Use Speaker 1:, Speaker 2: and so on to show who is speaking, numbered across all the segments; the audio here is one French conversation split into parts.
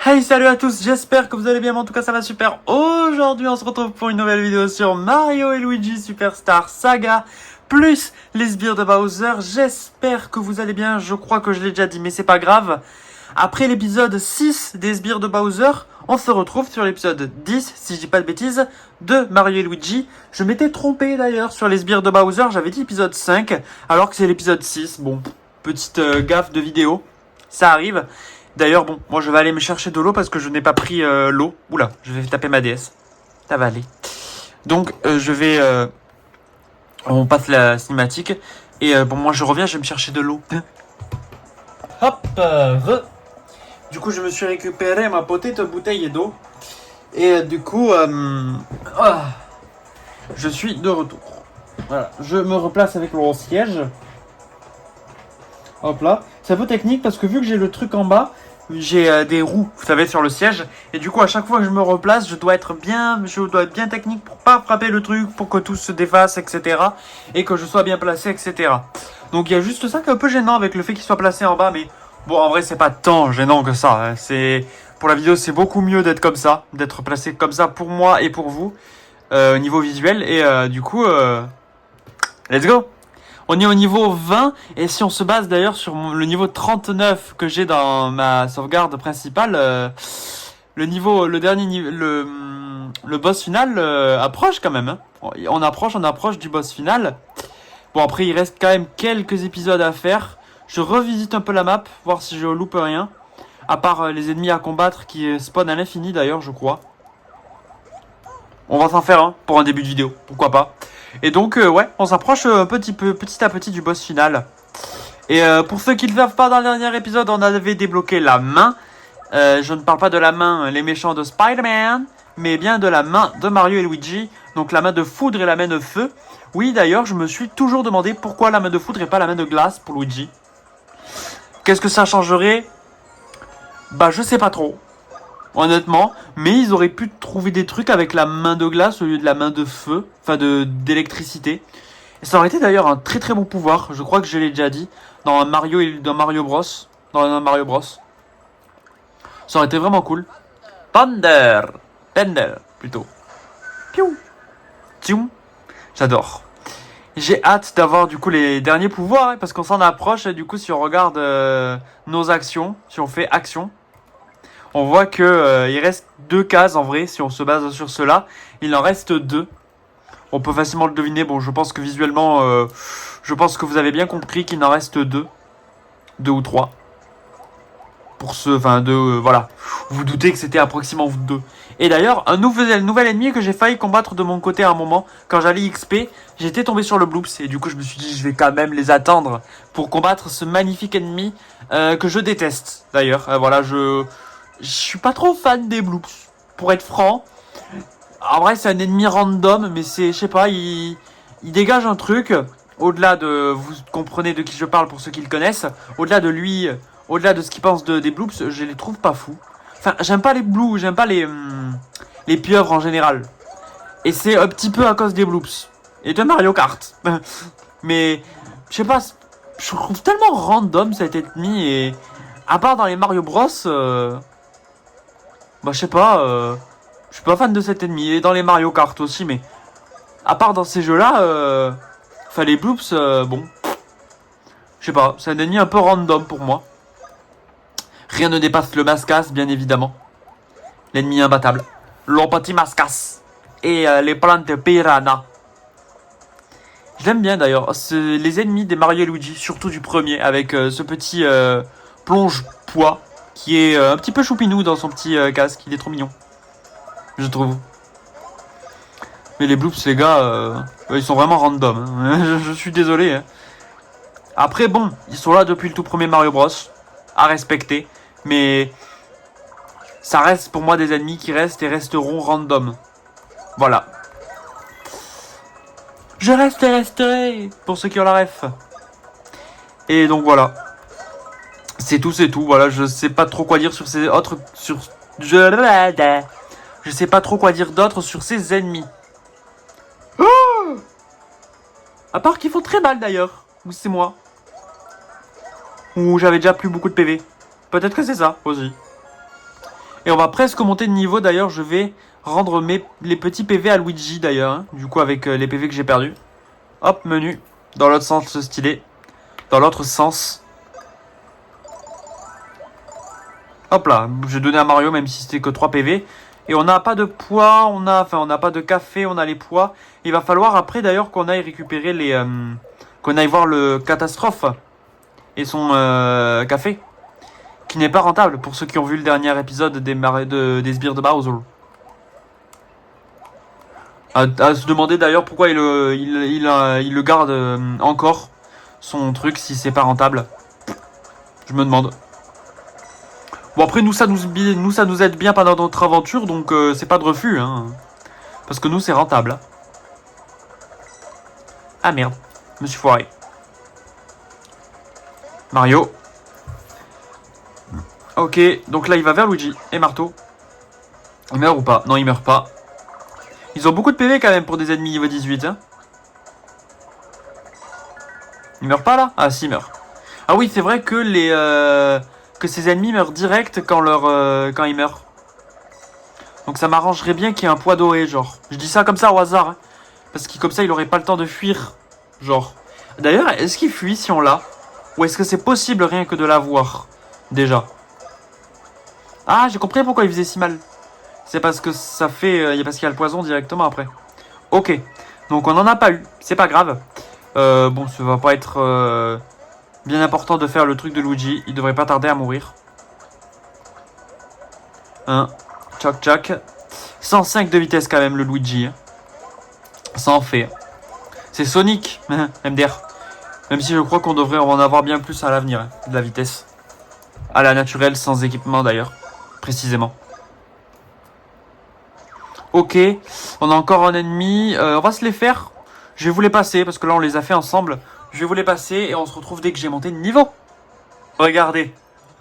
Speaker 1: Hey, salut à tous, j'espère que vous allez bien, mais en tout cas ça va super. Aujourd'hui on se retrouve pour une nouvelle vidéo sur Mario et Luigi Superstar Saga, plus les sbires de Bowser. J'espère que vous allez bien, je crois que je l'ai déjà dit, mais c'est pas grave. Après l'épisode 6 des sbires de Bowser, on se retrouve sur l'épisode 10, si je dis pas de bêtises, de Mario et Luigi. Je m'étais trompé d'ailleurs sur les sbires de Bowser, j'avais dit épisode 5, alors que c'est l'épisode 6. Bon, petite gaffe de vidéo, ça arrive. D'ailleurs, bon, moi je vais aller me chercher de l'eau parce que je n'ai pas pris l'eau. Oula, je vais taper ma DS. Ça va aller. Donc, je vais... on passe la cinématique. Et bon, moi je reviens, je vais me chercher de l'eau. Hop, Du coup, je me suis récupéré ma petite bouteille d'eau. Et du coup, je suis de retour. Voilà, je me replace avec mon siège. Hop là. C'est un peu technique parce que vu que j'ai le truc en bas, j'ai des roues, vous savez, sur le siège. Et du coup, à chaque fois que je me replace, je dois être bien technique pour pas frapper le truc, pour que tout se défasse, etc. Et que je sois bien placé, etc. Donc il y a juste ça qui est un peu gênant avec le fait qu'il soit placé en bas. Mais bon, en vrai, c'est pas tant gênant que ça. Hein. Pour la vidéo, c'est beaucoup mieux d'être comme ça, d'être placé comme ça pour moi et pour vous, au niveau visuel. Et du coup, let's go! On est au niveau 20 et si on se base d'ailleurs sur le niveau 39 que j'ai dans ma sauvegarde principale, le dernier niveau, le boss final approche quand même. Hein. On approche du boss final. Bon après il reste quand même quelques épisodes à faire. Je revisite un peu la map, voir si je loupe rien. À part les ennemis à combattre qui spawnent à l'infini d'ailleurs je crois. On va s'en faire un pour un début de vidéo, pourquoi pas. Et donc, ouais, on s'approche petit à petit du boss final. Et pour ceux qui ne le savent pas, dans le dernier épisode, on avait débloqué la main. Je ne parle pas de la main, les méchants de Spider-Man, mais bien de la main de Mario et Luigi. Donc la main de foudre et la main de feu. Oui, d'ailleurs, je me suis toujours demandé pourquoi la main de foudre et pas la main de glace pour Luigi. Qu'est-ce que ça changerait? Bah, je sais pas trop. Honnêtement, mais ils auraient pu trouver des trucs avec la main de glace au lieu de la main de feu, enfin d'électricité. Et ça aurait été d'ailleurs un très très bon pouvoir, je crois que je l'ai déjà dit, dans Mario Bros. Dans un Mario Bros. Ça aurait été vraiment cool. Thunder plutôt. Piou Tioum. J'adore. J'ai hâte d'avoir du coup les derniers pouvoirs, hein, parce qu'on s'en approche, et du coup si on regarde nos actions, si on fait action, on voit que il reste 2 cases en vrai, si on se base sur cela. Il en reste 2. On peut facilement le deviner. Bon, je pense que visuellement, je pense que vous avez bien compris qu'il en reste 2. 2 ou 3. Pour voilà. Vous doutez que c'était approximativement 2. Et d'ailleurs, un nouvel ennemi que j'ai failli combattre de mon côté à un moment. Quand j'allais XP, j'étais tombé sur le Bloops. Et du coup, je me suis dit, je vais quand même les attendre pour combattre ce magnifique ennemi que je déteste. D'ailleurs, voilà, je suis pas trop fan des Bloops, pour être franc. En vrai, c'est un ennemi random, mais je sais pas, il dégage un truc. Au-delà de, vous comprenez de qui je parle pour ceux qui le connaissent. Au-delà de lui, au-delà de ce qu'il pense des Bloops, je les trouve pas fous. Enfin, j'aime pas les Bloops, j'aime pas les pieuvres en général. Et c'est un petit peu à cause des Bloops. Et de Mario Kart. Mais, je sais pas, je trouve tellement random cet ennemi et... À part dans les Mario Bros, bah je sais pas, je suis pas fan de cet ennemi. Et dans les Mario Kart aussi, mais à part dans ces jeux-là, enfin les Bloops, bon, je sais pas, c'est un ennemi un peu random pour moi. Rien ne dépasse le Mascas, bien évidemment. L'ennemi imbattable. Le petit Mascas. Et les plantes Piranha. Je l'aime bien d'ailleurs. C'est les ennemis des Mario et Luigi, surtout du premier, avec ce petit plonge-poids qui est un petit peu choupinou dans son petit casque. Il est trop mignon, je trouve. Mais les Bloops, les gars, ils sont vraiment random. Hein. Je suis désolé. Hein. Après, bon, ils sont là depuis le tout premier Mario Bros. À respecter. Mais ça reste pour moi des ennemis qui restent et resteront random. Voilà. Je reste et resterai, pour ceux qui ont la ref. Et donc voilà. C'est tout. Voilà, je sais pas trop quoi dire sur ces autres... Je sais pas trop quoi dire d'autre sur ces ennemis. Oh, à part qu'ils font très mal d'ailleurs. Ou c'est moi. Ou j'avais déjà plus beaucoup de PV. Peut-être que c'est ça aussi. Et on va presque monter de niveau d'ailleurs. Je vais rendre les petits PV à Luigi d'ailleurs. Hein, du coup avec les PV que j'ai perdus. Hop, menu. Dans l'autre sens stylé. Dans l'autre sens. Hop là, j'ai donné à Mario même si c'était que 3 PV. Et on n'a pas de poids, on n'a pas de café, on a les poids. Il va falloir après d'ailleurs qu'on aille récupérer les... qu'on aille voir le catastrophe et son café. Qui n'est pas rentable pour ceux qui ont vu le dernier épisode des sbires de Bowser. À se demander d'ailleurs pourquoi il le garde encore, son truc, si c'est pas rentable. Je me demande. Bon après nous ça nous aide bien pendant notre aventure, donc c'est pas de refus hein. Parce que nous c'est rentable. Ah merde, je me suis foiré. Mario. Ok, donc là il va vers Luigi et Marteau. Il meurt ou pas? Non il meurt pas. Ils ont beaucoup de PV quand même pour des ennemis niveau 18 hein. Il meurt pas là? Ah si il meurt. Ah oui c'est vrai que que ces ennemis meurent direct quand ils meurent. Donc ça m'arrangerait bien qu'il y ait un poids doré, genre. Je dis ça comme ça au hasard, hein, parce que comme ça il aurait pas le temps de fuir, genre. D'ailleurs, est-ce qu'il fuit si on l'a? Ou est-ce que c'est possible rien que de l'avoir, déjà? Ah, j'ai compris pourquoi il faisait si mal. C'est parce que ça fait... parce qu'il y a le poison directement après. Ok, donc on n'en a pas eu, c'est pas grave. Bon, ça va pas être... bien important de faire le truc de Luigi. Il devrait pas tarder à mourir. Hein. Tchac tchac. 105 de vitesse quand même le Luigi. Ça en fait. C'est Sonic. MDR. Même si je crois qu'on devrait en avoir bien plus à l'avenir. Hein, de la vitesse. À la naturelle, sans équipement d'ailleurs. Précisément. Ok. On a encore un ennemi. On va se les faire. Je vais vous les passer parce que là on les a fait ensemble. Je vais vous les passer et on se retrouve dès que j'ai monté de niveau. Regardez.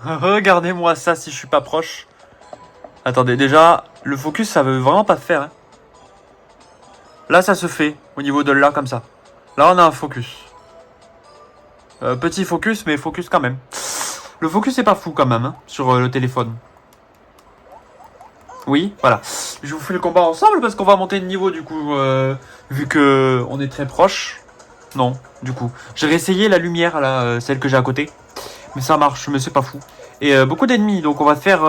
Speaker 1: Regardez-moi ça si je suis pas proche. Attendez, déjà, le focus ça veut vraiment pas se faire. Hein. Là ça se fait, au niveau de là comme ça. Là on a un focus. Petit focus, mais focus quand même. Le focus est pas fou quand même, hein, sur le téléphone. Oui, voilà. Je vous fais le combat ensemble parce qu'on va monter de niveau du coup, vu que on est très proche. Non, du coup. J'ai réessayé la lumière, là, celle que j'ai à côté. Mais ça marche, mais c'est pas fou. Et beaucoup d'ennemis, donc on va faire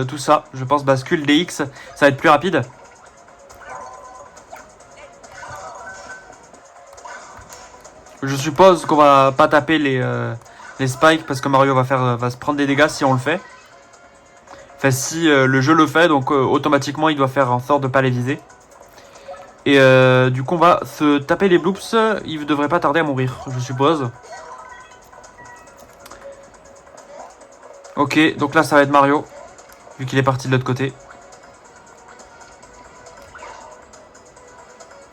Speaker 1: tout ça. Je pense bascule DX, ça va être plus rapide. Je suppose qu'on va pas taper les spikes parce que Mario va se prendre des dégâts si on le fait. Enfin, si le jeu le fait, donc automatiquement il doit faire en sorte de pas les viser. Et du coup on va se taper les bloops, il devrait pas tarder à mourir, je suppose. Ok, donc là ça va être Mario, vu qu'il est parti de l'autre côté.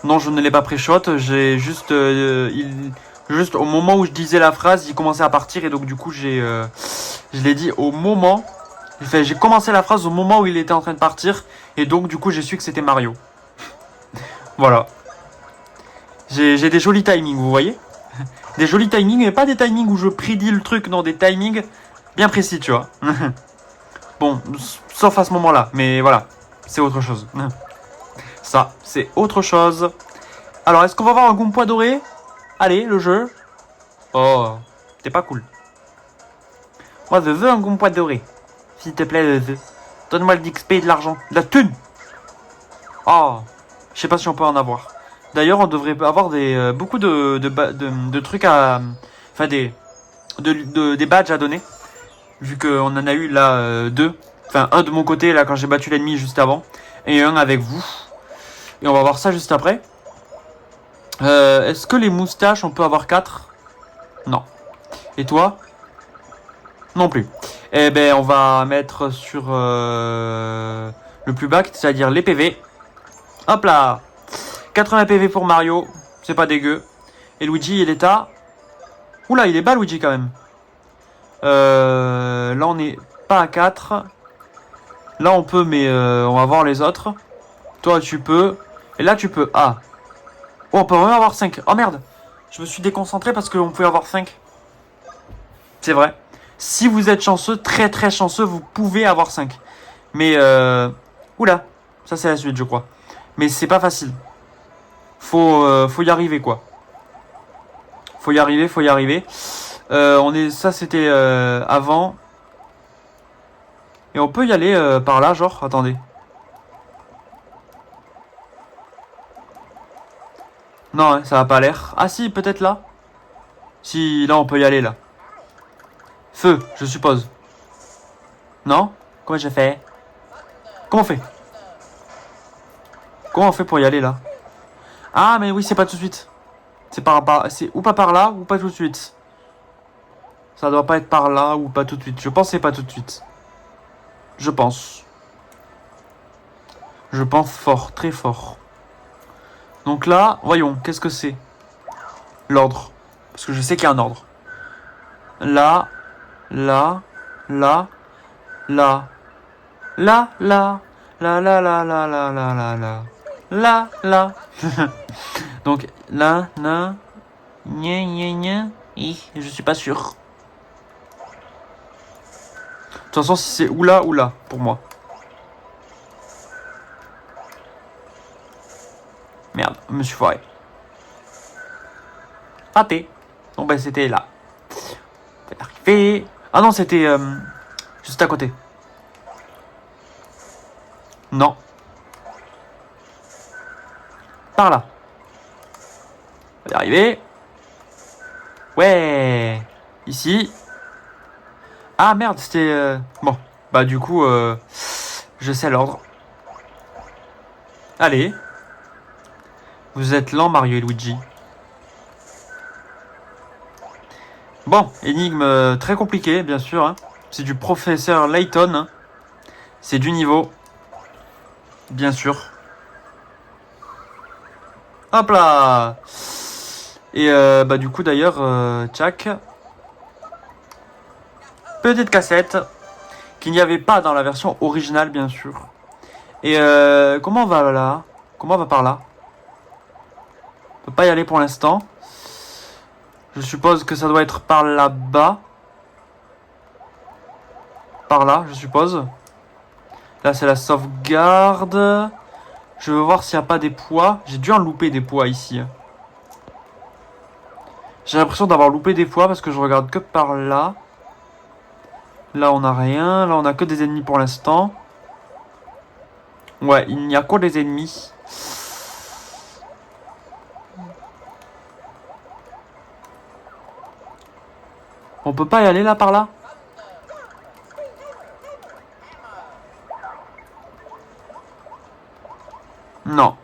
Speaker 1: Non, je ne l'ai pas pré-shot, j'ai juste... juste au moment où je disais la phrase, il commençait à partir et donc du coup je l'ai dit au moment... Enfin, j'ai commencé la phrase au moment où il était en train de partir et donc du coup j'ai su que c'était Mario. Voilà. J'ai des jolis timings, vous voyez? Des jolis timings, mais pas des timings où je prédis le truc, non, des timings bien précis, tu vois. Bon, sauf à ce moment-là, mais voilà, c'est autre chose. Ça, c'est autre chose. Alors, est-ce qu'on va avoir un Goomba doré? Allez, le jeu. Oh, t'es pas cool. Moi, je veux un Goomba doré. S'il te plaît, je veux. Donne-moi le d'XP et de l'argent. De la thune. Oh, je sais pas si on peut en avoir. D'ailleurs, on devrait avoir beaucoup de trucs à... Enfin, des badges à donner. Vu qu'on en a eu là 2. Enfin, un de mon côté, là, quand j'ai battu l'ennemi juste avant. Et un avec vous. Et on va voir ça juste après. Est-ce que les moustaches, on peut avoir 4? Non. Et toi? Non plus. Eh ben, on va mettre sur le plus bas, c'est-à-dire les PV. Hop là! 80 PV pour Mario. C'est pas dégueu. Et Luigi, il est à... Oula, il est bas, Luigi, quand même. Là, on n'est pas à 4. Là, on peut, mais on va voir les autres. Toi, tu peux. Et là, tu peux. Ah. Oh, on peut vraiment avoir 5. Oh, merde. Je me suis déconcentré parce qu'on pouvait avoir 5. C'est vrai. Si vous êtes chanceux, très très chanceux, vous pouvez avoir 5. Mais oula, ça c'est la suite je crois. Mais c'est pas facile. Faut y arriver quoi. Faut y arriver, faut y arriver. Ça c'était avant. Et on peut y aller par là, genre, attendez. Non, hein, ça a pas l'air. Ah si, peut-être là. Si, là on peut y aller là. Feu, je suppose. Non? Comment j'ai fait? Comment on fait? Comment on fait pour y aller là? Ah mais oui, c'est pas tout de suite. C'est ou pas par là ou pas tout de suite. Ça doit pas être par là ou pas tout de suite. Je pense que c'est pas tout de suite. Je pense. Je pense fort, très fort. Donc là, voyons, qu'est-ce que c'est? L'ordre. Parce que je sais qu'il y a un ordre. Là, là, là, là, là, là, là, là, là, là, là, là, là, là, là, là. Donc là, là, gna, gna, gna. Je suis pas sûr. De toute façon, si c'est ou là, pour moi. Merde, je me suis foiré. Raté. Bon ben c'était là. C'est arrivé. Ah non, c'était juste à côté. Non. Par là. On va y arriver. Ouais. Ici. Ah merde, c'était... Bon, bah du coup, je sais l'ordre. Allez. Vous êtes lent, Mario et Luigi. Bon, énigme très compliquée, bien sûr. Hein. C'est du professeur Layton. Hein. C'est du niveau. Bien sûr. Hop là. Et bah du coup d'ailleurs, tchac. Petite cassette qu'il n'y avait pas dans la version originale, bien sûr. Et comment on va là? Comment on va par là? On peut pas y aller pour l'instant. Je suppose que ça doit être par là-bas. Par là, je suppose. Là, c'est la sauvegarde. Je veux voir s'il n'y a pas des poids. J'ai dû en louper des poids ici. J'ai l'impression d'avoir loupé des poids parce que je regarde que par là. Là, on n'a rien. Là, on n'a que des ennemis pour l'instant. Ouais, il n'y a que des ennemis. On peut pas y aller là par là? Non.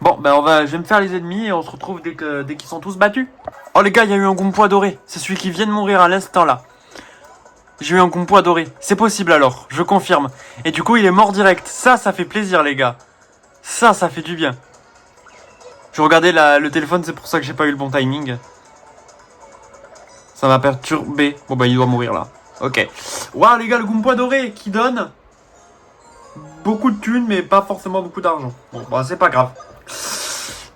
Speaker 1: Bon, ben je vais me faire les ennemis et on se retrouve dès qu'ils sont tous battus. Oh les gars, il y a eu un Goompo doré. C'est celui qui vient de mourir à l'instant là. J'ai eu un Goompo doré. C'est possible alors, je confirme. Et du coup, il est mort direct. Ça fait plaisir les gars. Ça fait du bien. Je regardais le téléphone, c'est pour ça que j'ai pas eu le bon timing. Ça m'a perturbé. Bon bah il doit mourir là. Ok. Waouh les gars, le Goompo doré qui donne beaucoup de thunes mais pas forcément beaucoup d'argent. Bon bah c'est pas grave.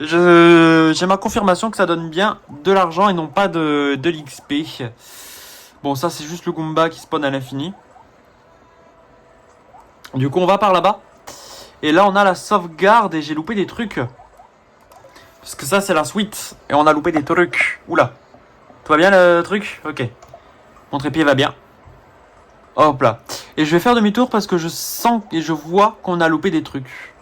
Speaker 1: J'ai ma confirmation que ça donne bien de l'argent et non pas de l'XP. Bon ça c'est juste le Goomba qui spawn à l'infini. Du coup on va par là-bas. Et là on a la sauvegarde et j'ai loupé des trucs. Parce que ça c'est la suite. Et on a loupé des trucs. Oula. Tout va bien le truc? Ok. Mon trépied va bien. Hop là. Et je vais faire demi-tour parce que je sens et je vois qu'on a loupé des trucs.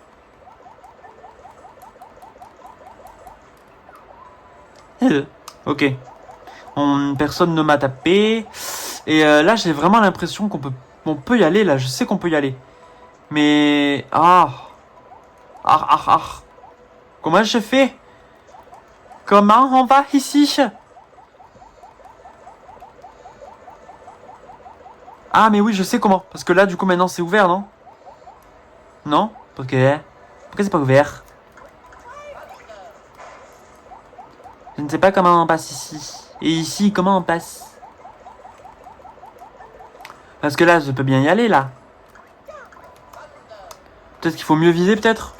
Speaker 1: Ok. Personne ne m'a tapé. Et là j'ai vraiment l'impression on peut y aller là. Je sais qu'on peut y aller. Mais... Comment je fais? Comment on va ici? Ah mais oui je sais comment. Parce que là du coup maintenant c'est ouvert non? Non? Pourquoi c'est pas ouvert? Je ne sais pas comment on passe ici. Et ici comment on passe? Parce que là je peux bien y aller là. Peut-être qu'il faut mieux viser peut-être?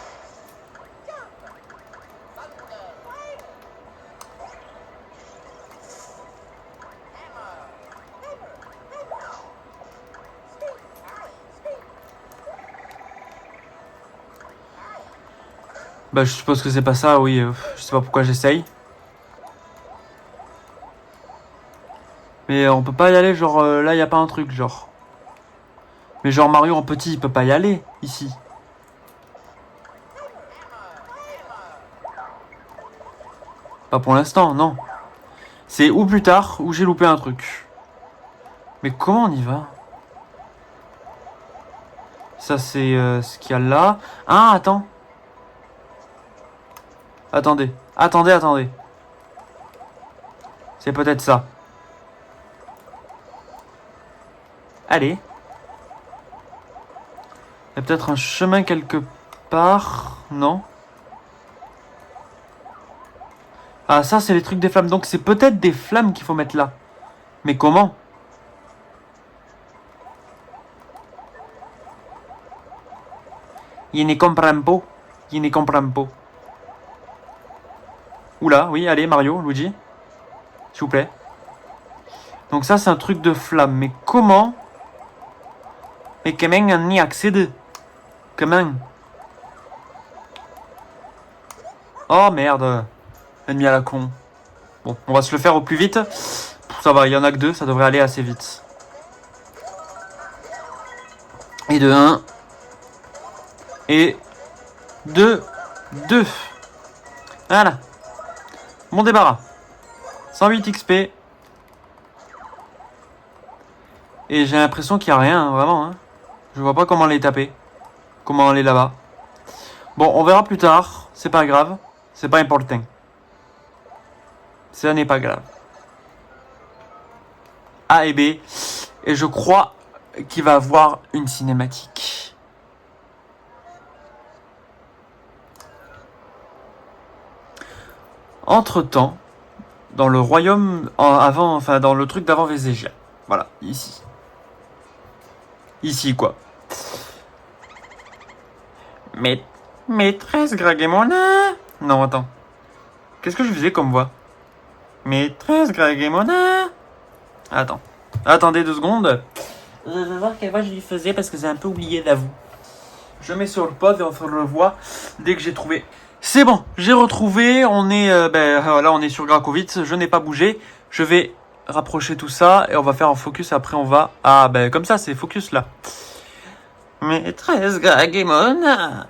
Speaker 1: Bah, je suppose que c'est pas ça, oui. Je sais pas pourquoi j'essaye. Mais on peut pas y aller, genre là, y a pas un truc, genre. Mais genre Mario en petit, il peut pas y aller, ici. Pas pour l'instant, non. C'est ou plus tard, ou j'ai loupé un truc. Mais comment on y va? Ça, c'est ce qu'il y a là. Ah, attends. Attendez. Attendez. C'est peut-être ça. Allez. Il y a peut-être un chemin quelque part. Non? Ah, ça, c'est les trucs des flammes. Donc, c'est peut-être des flammes qu'il faut mettre là. Mais comment? Je ne comprends pas. Je ne comprends pas. Oula, oui, allez, Mario, Luigi. S'il vous plaît. Donc ça, c'est un truc de flamme. Mais comment? Mais comment on y accède? Comment? Oh merde. Ennemi à la con. Bon, on va se le faire au plus vite. Ça va, il y en a que 2, ça devrait aller assez vite. Et de 1. Et 2. Voilà. Mon débarras. 108 XP. Et j'ai l'impression qu'il n'y a rien, hein, vraiment. Hein. Je vois pas comment les taper. Comment aller là-bas. Bon, on verra plus tard. C'est pas grave. C'est pas important. Ça n'est pas grave. A et B. Et je crois qu'il va avoir une cinématique. Entre-temps, dans le royaume avant, enfin dans le truc d'avant Vézégia. Voilà, ici. Ici, quoi. Maîtresse Gragemona. Non, attends. Qu'est-ce que je faisais comme voix? Maîtresse Gragemona. Attends. Attendez 2 secondes. Je vais voir quelle voix je lui faisais parce que j'ai un peu oublié d'avouer. Je mets sur le pod et on se revoit dès que j'ai trouvé. C'est bon, j'ai retrouvé. On est, là, on est sur Grakovitz. Je n'ai pas bougé. Je vais rapprocher tout ça et on va faire un focus. Après, on va. Ah, comme ça, c'est focus là. Maîtresse Gragemona.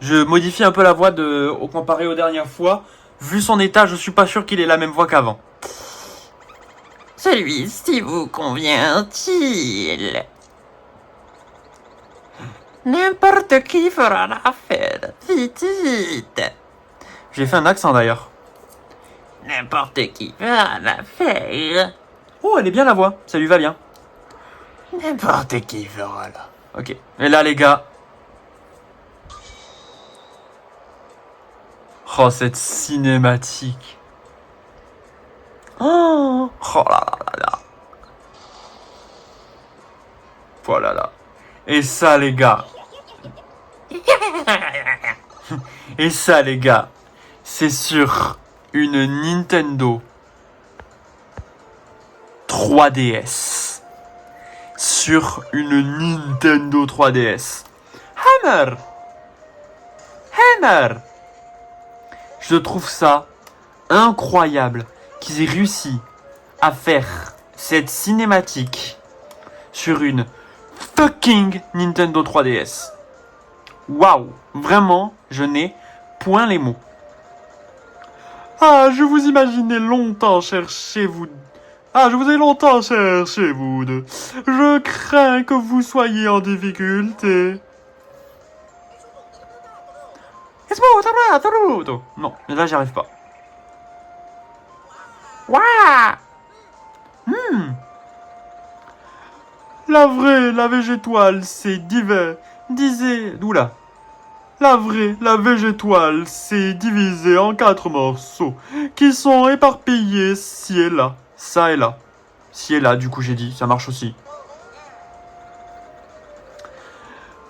Speaker 1: Je modifie un peu la voix comparé aux dernières fois. Vu son état, je suis pas sûr qu'il ait la même voix qu'avant. Celui-ci vous convient-il? N'importe qui fera l'affaire. Vite, vite. J'ai fait un accent d'ailleurs. N'importe qui fera l'affaire. Oh, elle est bien la voix. Ça lui va bien. N'importe qui fera là. Ok. Et là, les gars. Oh, cette cinématique. Oh là là là. Voilà là. Et ça, les gars. Et ça, les gars. C'est sur une Nintendo 3DS. Sur une Nintendo 3DS. Hammer. Je trouve ça incroyable qu'ils aient réussi à faire cette cinématique sur une fucking Nintendo 3DS. Waouh, vraiment, je n'ai point les mots. Ah, je vous imaginais longtemps chercher vous. Ah, je vous ai longtemps cherché, vous deux. Je crains que vous soyez en difficulté. Non, mais là, j'y arrive pas. Waouh. La végétoile, c'est divers. D'où là? La végétoile, c'est divisé en 4 morceaux, qui sont éparpillés ci et là, ça et là. Ci et là, du coup j'ai dit, ça marche aussi.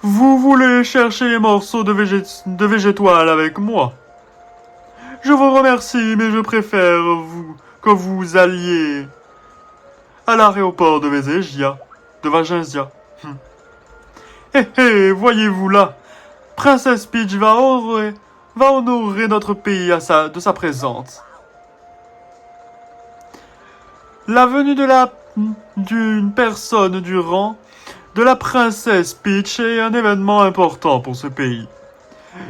Speaker 1: Vous voulez chercher les morceaux de végétoile avec moi? Je vous remercie, mais je préfère que vous alliez à l'aéroport de Vaginsia. Hé hé, voyez-vous là, Princesse Peach va va honorer notre pays de sa présence. La venue d'une personne du rang de la princesse Peach est un événement important pour ce pays.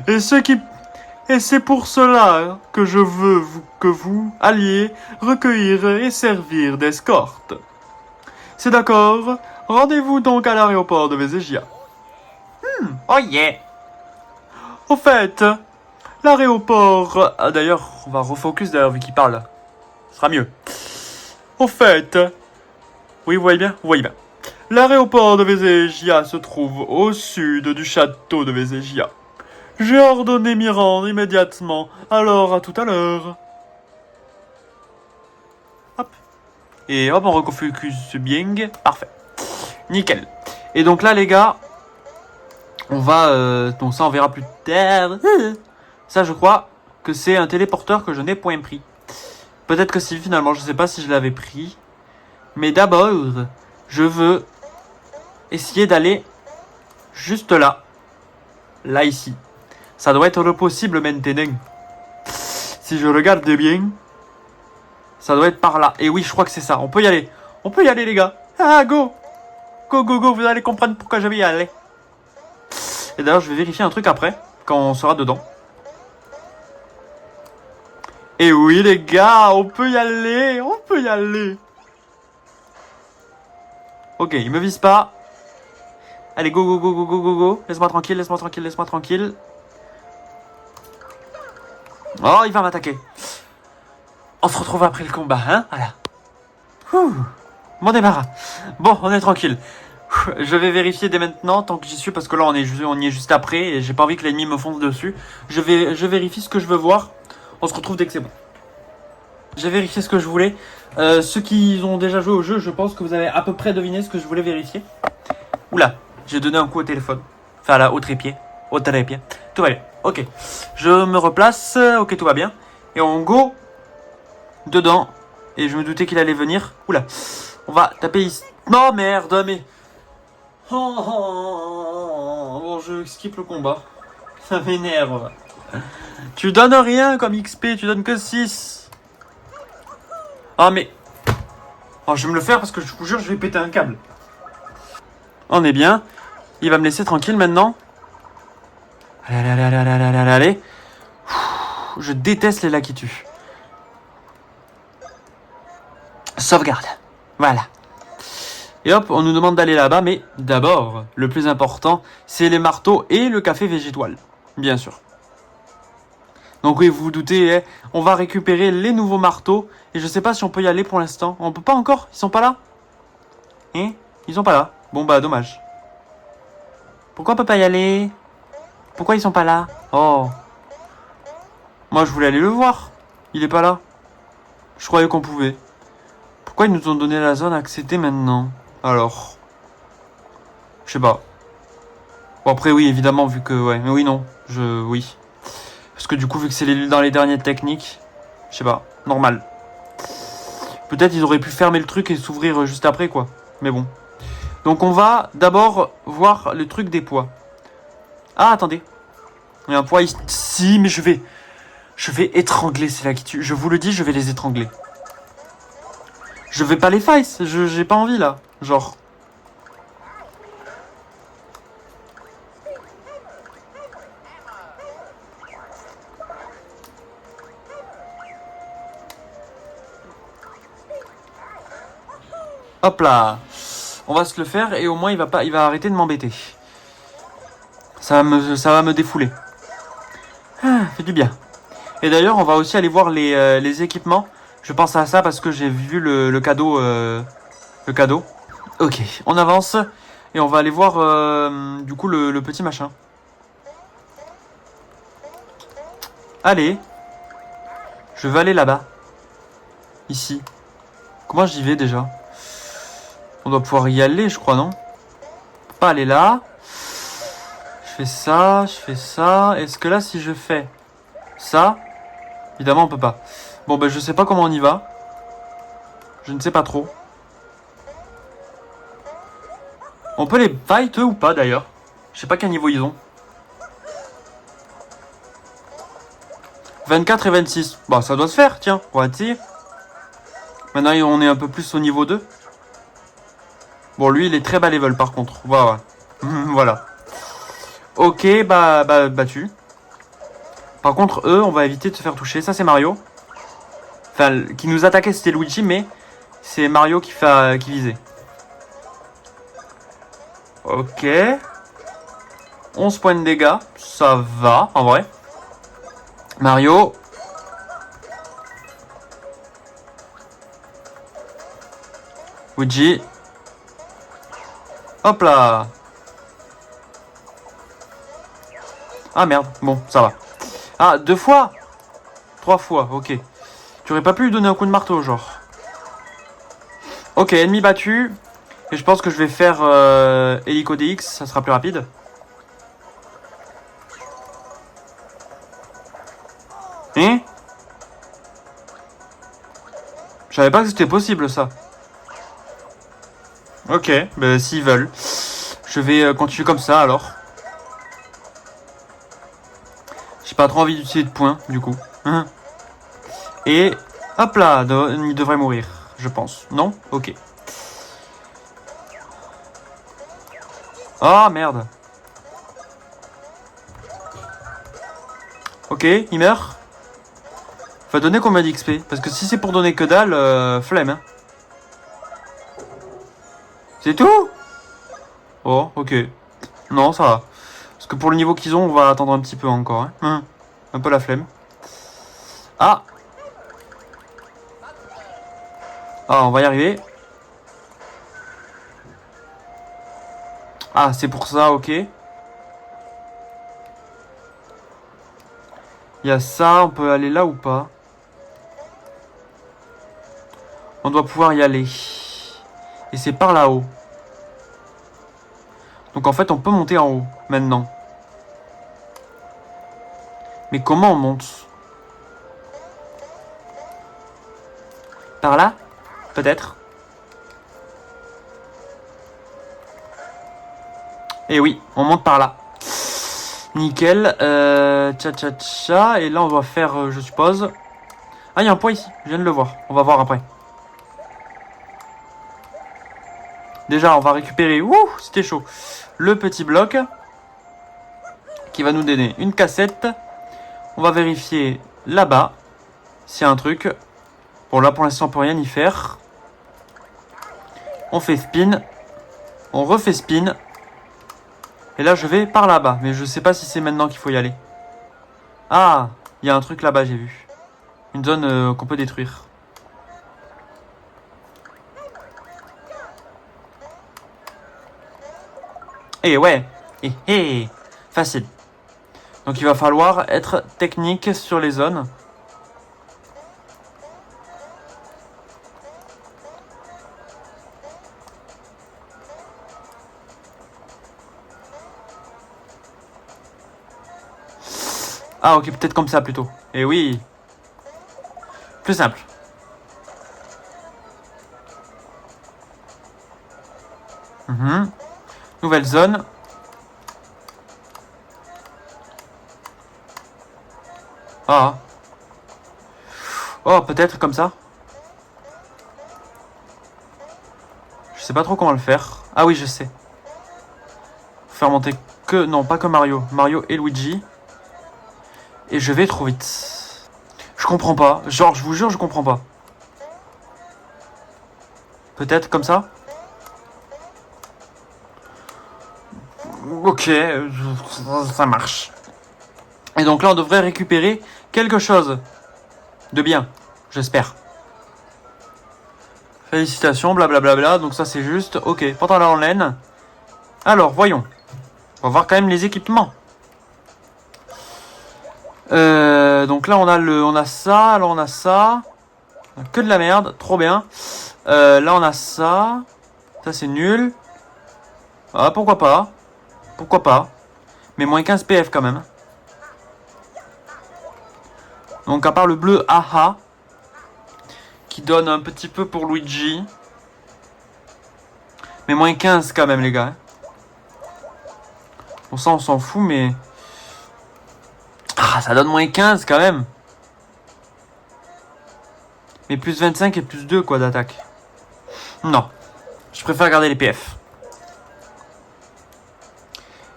Speaker 1: Et c'est pour cela que je veux que vous alliez recueillir et servir d'escorte. C'est d'accord? Rendez-vous donc à l'aéroport de Vézégia.
Speaker 2: Oh yeah.
Speaker 1: Au fait, l'aéroport... d'ailleurs, on va refocus d'ailleurs vu qu'il parle. Ce sera mieux. Au fait... Oui, vous voyez bien? Vous voyez bien. L'aéroport de Vézégia se trouve au sud du château de Vézégia. J'ai ordonné m'y rendre immédiatement, alors à tout à l'heure. Hop. Et hop, on refocus bien. Parfait. Nickel. Et donc là, les gars, on va... donc ça, on verra plus tard. Ça, je crois que c'est un téléporteur que je n'ai point pris. Peut-être que si, finalement, je sais pas si je l'avais pris. Mais d'abord, je veux essayer d'aller juste là. Là, ici. Ça doit être le possible maintenant. Si je regarde bien, ça doit être par là. Et oui, je crois que c'est ça. On peut y aller. On peut y aller, les gars. Ah, go. Go, go, go. Vous allez comprendre pourquoi je vais y aller. Et d'ailleurs, je vais vérifier un truc après, quand on sera dedans. Et oui, les gars, on peut y aller. On peut y aller. Ok, il me vise pas. Allez, go, go, go, go, go, go, go. Laisse-moi tranquille, laisse-moi tranquille, laisse-moi tranquille. Oh, il va m'attaquer. On se retrouve après le combat, hein. Voilà. Ouh, mon débarras. Bon, on est tranquille. Je vais vérifier dès maintenant, tant que j'y suis, parce que là, on y est juste après, et j'ai pas envie que l'ennemi me fonce dessus. Je vérifie ce que je veux voir. On se retrouve dès que c'est bon. J'ai vérifié ce que je voulais. Ceux qui ont déjà joué au jeu, je pense que vous avez à peu près deviné ce que je voulais vérifier. Oula, j'ai donné un coup au téléphone. Enfin, là, au trépied. Au trépied. Tout va bien. Ok. Je me replace. Ok, tout va bien. Et on go dedans. Et je me doutais qu'il allait venir. Oula. On va taper ici. Non, merde, mais... Bon, je skip le combat. Ça m'énerve. Tu donnes rien comme XP, tu donnes que 6. Ah, mais... Oh, je vais me le faire parce que je vous jure, je vais péter un câble. On est bien. Il va me laisser tranquille maintenant. Allez, allez, allez, allez, allez, allez, allez. Je déteste les là qui tuent. Sauvegarde. Voilà. Et hop, on nous demande d'aller là-bas, mais d'abord, le plus important, c'est les marteaux et le café végétal. Bien sûr. Donc oui, vous vous doutez, hein, on va récupérer les nouveaux marteaux. Et je sais pas si on peut y aller pour l'instant. On peut pas encore? Ils sont pas là? Hein? Ils sont pas là. Bon bah, dommage. Pourquoi on peut pas y aller? Pourquoi ils sont pas là? Oh. Moi, je voulais aller le voir. Il est pas là. Je croyais qu'on pouvait. Pourquoi ils nous ont donné la zone accédée maintenant? Alors. Je sais pas. Bon, après, oui, évidemment, vu que... Ouais, mais oui, non. Oui. Parce que du coup, vu que c'est dans les dernières techniques, je sais pas. Normal. Peut-être ils auraient pu fermer le truc et s'ouvrir juste après, quoi. Mais bon. Donc, on va d'abord voir le truc des poids. Ah, attendez. Il y a un poids ici, mais je vais étrangler ceux-là qui tuent. Je vous le dis, je vais les étrangler. Je vais pas les face. J'ai pas envie, là. Genre. Hop là. On va se le faire et au moins il va arrêter de m'embêter. Ça va me défouler. Ah, fait du bien. Et d'ailleurs, on va aussi aller voir les équipements. Je pense à ça parce que j'ai vu le cadeau. Le cadeau. Ok, on avance. Et on va aller voir du coup le petit machin. Allez. Je veux aller là-bas. Ici. Comment j'y vais déjà? On doit pouvoir y aller, je crois, non? Pas aller là. Je fais ça, je fais ça. Est-ce que là, si je fais ça... Évidemment, on peut pas. Bon, ben, je sais pas comment on y va. Je ne sais pas trop. On peut les fight, eux, ou pas, d'ailleurs? Je sais pas quel niveau ils ont. 24 et 26. Bah, ça doit se faire, tiens. On va essayer. Maintenant, on est un peu plus au niveau 2. Bon, lui, il est très bas level, par contre. Voilà. Voilà. Ok, battu. Par contre, eux, on va éviter de se faire toucher. Ça, c'est Mario. Enfin, qui nous attaquait, c'était Luigi, mais c'est Mario qui visait. Ok. 11 points de dégâts. Ça va, en vrai. Mario. Luigi. Hop là. Ah merde, bon, ça va. Ah, 2 fois 3 fois, ok. Tu aurais pas pu lui donner un coup de marteau, genre. Ok, ennemi battu. Et je pense que je vais faire Hélico DX, ça sera plus rapide. Hein? Je savais pas que c'était possible, ça. Ok, bah s'ils veulent. Je vais continuer comme ça, alors. J'ai pas trop envie d'utiliser de points, du coup. Et hop là, il devrait mourir, je pense. Non? Ok. Ah, merde. Ok, il meurt. Va donner combien d'XP? Parce que si c'est pour donner que dalle, flemme. Hein. C'est tout? Oh, ok. Non, ça va. Parce que pour le niveau qu'ils ont, on va attendre un petit peu encore. Hein. Un peu la flemme. Ah! Ah, on va y arriver. Ah, c'est pour ça, ok. Il y a ça, on peut aller là ou pas? On doit pouvoir y aller. Et c'est par là-haut. Donc en fait, on peut monter en haut, maintenant. Mais comment on monte? Par là? Peut-être. Et oui, on monte par là. Nickel. Tcha. Et là, on doit faire, je suppose... Ah, il y a un point ici. Je viens de le voir. On va voir après. Déjà, on va récupérer... Ouh, c'était chaud. Le petit bloc. Qui va nous donner une cassette. On va vérifier là-bas. S'il y a un truc. Bon, là, pour l'instant, on peut rien y faire. On fait spin. On refait spin. Et là, je vais par là-bas. Mais je sais pas si c'est maintenant qu'il faut y aller. Ah, il y a un truc là-bas, j'ai vu. Une zone qu'on peut détruire. Et ouais. Facile. Donc il va falloir être technique sur les zones. Ah ok, peut-être comme ça plutôt. Et oui. Plus simple. Nouvelle zone. Ah. Oh, peut-être comme ça. Je sais pas trop comment le faire. Ah oui, je sais. Faire monter que... Non, pas que Mario. Mario et Luigi. Et je vais trop vite. Je comprends pas. Genre, je vous jure, je comprends pas. Peut-être comme ça. Ok, ça marche. Et donc là, on devrait récupérer quelque chose de bien, j'espère. Félicitations, blablabla. Donc ça, c'est juste. Ok, pantalon en laine. Alors, voyons. On va voir quand même les équipements. Donc là, on a ça. Alors, on a ça. Que de la merde. Trop bien. Là, on a ça. Ça, c'est nul. Ah, pourquoi pas. Pourquoi pas. Mais moins 15 PF quand même. Donc, à part le bleu AHA. Qui donne un petit peu pour Luigi. Mais moins 15 quand même, les gars. Bon, ça, on s'en fout, mais... Ah, ça donne moins 15 quand même. Mais plus 25 et plus 2 quoi d'attaque. Non. Je préfère garder les PF.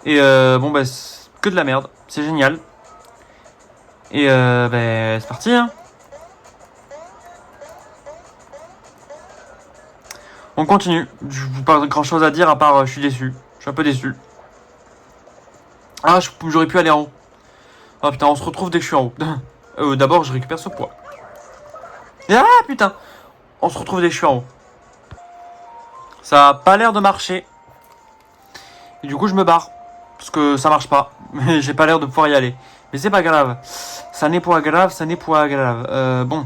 Speaker 1: Et bon bah c'est que de la merde. C'est génial. Et bah c'est parti hein. On continue. Je n'ai pas grand chose à dire à part je suis déçu. Je suis un peu déçu. Ah j'aurais pu aller en haut. Ah putain on se retrouve dès que je suis en haut. D'abord je récupère ce poids. Ah putain. On se retrouve dès que je suis en haut. Ça a pas l'air de marcher. Et du coup je me barre. Parce que ça marche pas. Mais j'ai pas l'air de pouvoir y aller. Mais c'est pas grave. Ça n'est pas grave, ça n'est pas grave. Bon.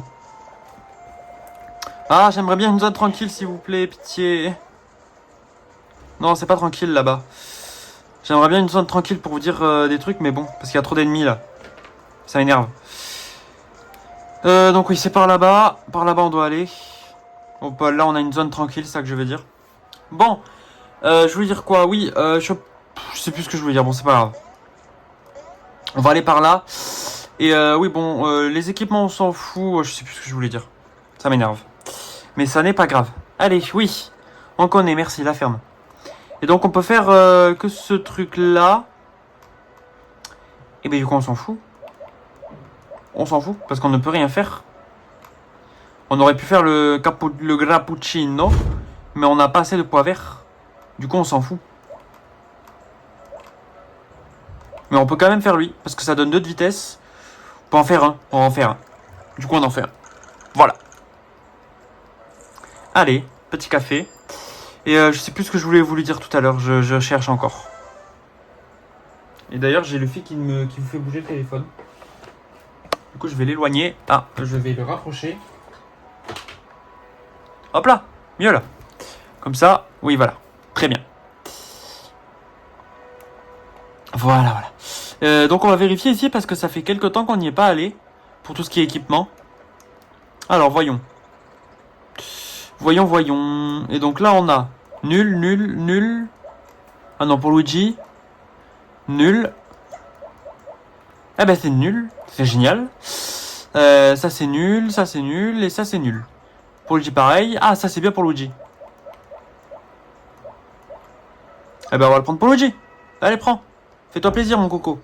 Speaker 1: Ah j'aimerais bien une zone tranquille s'il vous plaît, pitié. Non c'est pas tranquille là-bas. J'aimerais bien une zone tranquille pour vous dire des trucs. Mais bon, parce qu'il y a trop d'ennemis là. Ça énerve. Donc oui c'est par là-bas. Par là-bas on doit aller. Bon, bah, là on a une zone tranquille, c'est ça que je veux dire. Bon. Je voulais dire quoi? Oui, je sais plus ce que je voulais dire. Bon, c'est pas grave. On va aller par là. Et oui, bon, les équipements, on s'en fout. Je sais plus ce que je voulais dire. Ça m'énerve. Mais ça n'est pas grave. Allez, oui. On connaît, merci, la ferme. Et donc, on peut faire que ce truc-là. Et bien, du coup, on s'en fout. On s'en fout, parce qu'on ne peut rien faire. On aurait pu faire le grappuccino. Mais on n'a pas assez de poids vert. Du coup, on s'en fout. Mais on peut quand même faire lui, parce que ça donne 2 de vitesse. On peut en faire un, on va en faire un. Du coup, on en fait un. Voilà. Allez, petit café. Et je sais plus ce que je voulais vous dire tout à l'heure, je cherche encore. Et d'ailleurs, j'ai le fil qui vous fait bouger le téléphone. Du coup, je vais l'éloigner. Ah, je vais le rapprocher. Hop là, mieux là. Comme ça, oui, voilà. Très bien. Voilà, voilà. Donc on va vérifier ici parce que ça fait quelques temps qu'on n'y est pas allé. Pour tout ce qui est équipement. Alors, voyons. Voyons, voyons. Et donc là, on a nul, nul, nul. Ah non, pour Luigi. Nul. Eh ben, c'est nul. C'est génial. Ça, c'est nul. Ça, c'est nul. Et ça, c'est nul. Pour Luigi, pareil. Ah, ça, c'est bien pour Luigi. Eh ben, on va le prendre pour Luigi. Allez, prends. Fais-toi plaisir, mon coco.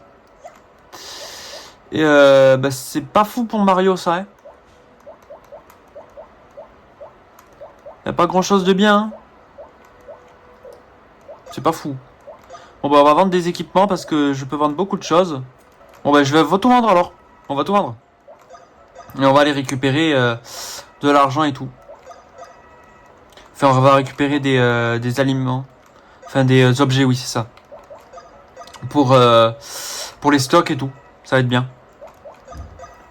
Speaker 1: Et bah, c'est pas fou pour Mario, ça, hein. Y'a pas grand chose de bien, hein. C'est pas fou. Bon, bah, on va vendre des équipements parce que je peux vendre beaucoup de choses. Bon, bah, je vais tout vendre alors. On va tout vendre. Et on va aller récupérer de l'argent et tout. Enfin, on va récupérer des aliments. Enfin, des objets, oui, c'est ça. Pour les stocks et tout. Ça va être bien.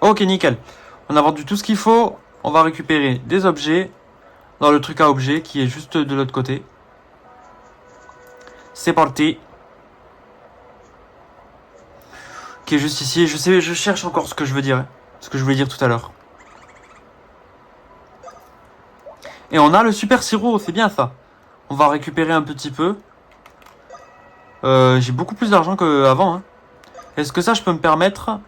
Speaker 1: Ok, nickel. On a vendu tout ce qu'il faut. On va récupérer des objets dans le truc à objets qui est juste de l'autre côté. C'est parti. Qui est juste ici. Je cherche encore ce que je veux dire. Ce que je voulais dire tout à l'heure. Et on a le super sirop, c'est bien ça. On va récupérer un petit peu. J'ai beaucoup plus d'argent qu'avant. Hein. Est-ce que ça, je peux me permettre?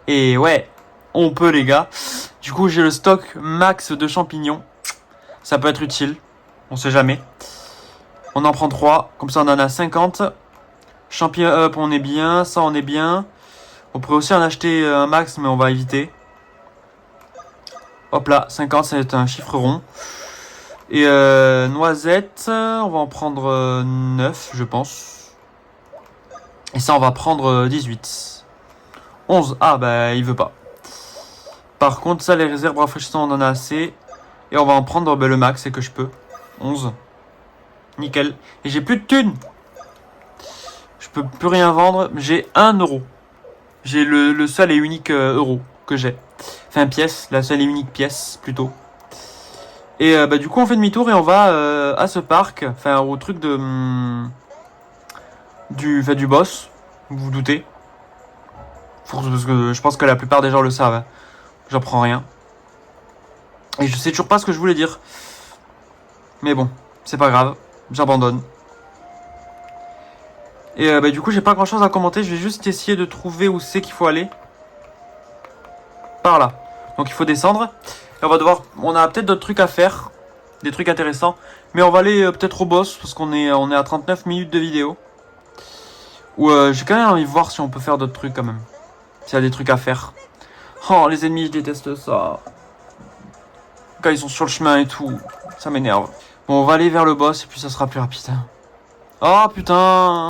Speaker 1: Et ouais, on peut les gars. Du coup, j'ai le stock max de champignons. Ça peut être utile. On sait jamais. On en prend 3. Comme ça, on en a 50. Champignons up, on est bien. Ça, on est bien. On pourrait aussi en acheter un max, mais on va éviter. Hop là, 50, c'est un chiffre rond. Et noisettes, on va en prendre 9, je pense. Et ça, on va prendre 18. 11, ah bah il veut pas. Par contre, ça, les réserves rafraîchissantes, on en a assez. Et on va en prendre le max, c'est que je peux. 11. Nickel. Et j'ai plus de thunes. Je peux plus rien vendre. J'ai 1 euro. J'ai le seul et unique euro que j'ai. Enfin, pièce. La seule et unique pièce, plutôt. Et bah, du coup, on fait demi-tour et on va à ce parc. Enfin, au truc de... du boss. Vous vous doutez. Parce que je pense que la plupart des gens le savent. Hein. J'en prends rien. Et je sais toujours pas ce que je voulais dire. Mais bon, c'est pas grave. J'abandonne. Et bah, du coup, j'ai pas grand chose à commenter. Je vais juste essayer de trouver où c'est qu'il faut aller. par là. Donc il faut descendre. Et on a peut-être d'autres trucs à faire. Des trucs intéressants. Mais on va aller peut-être au boss. Parce qu'on est à 39 minutes de vidéo. Ou j'ai quand même envie de voir si on peut faire d'autres trucs quand même. S'il y a des trucs à faire. Oh, les ennemis, je déteste ça. Quand ils sont sur le chemin et tout. Ça m'énerve. Bon, on va aller vers le boss et puis ça sera plus rapide. Oh putain.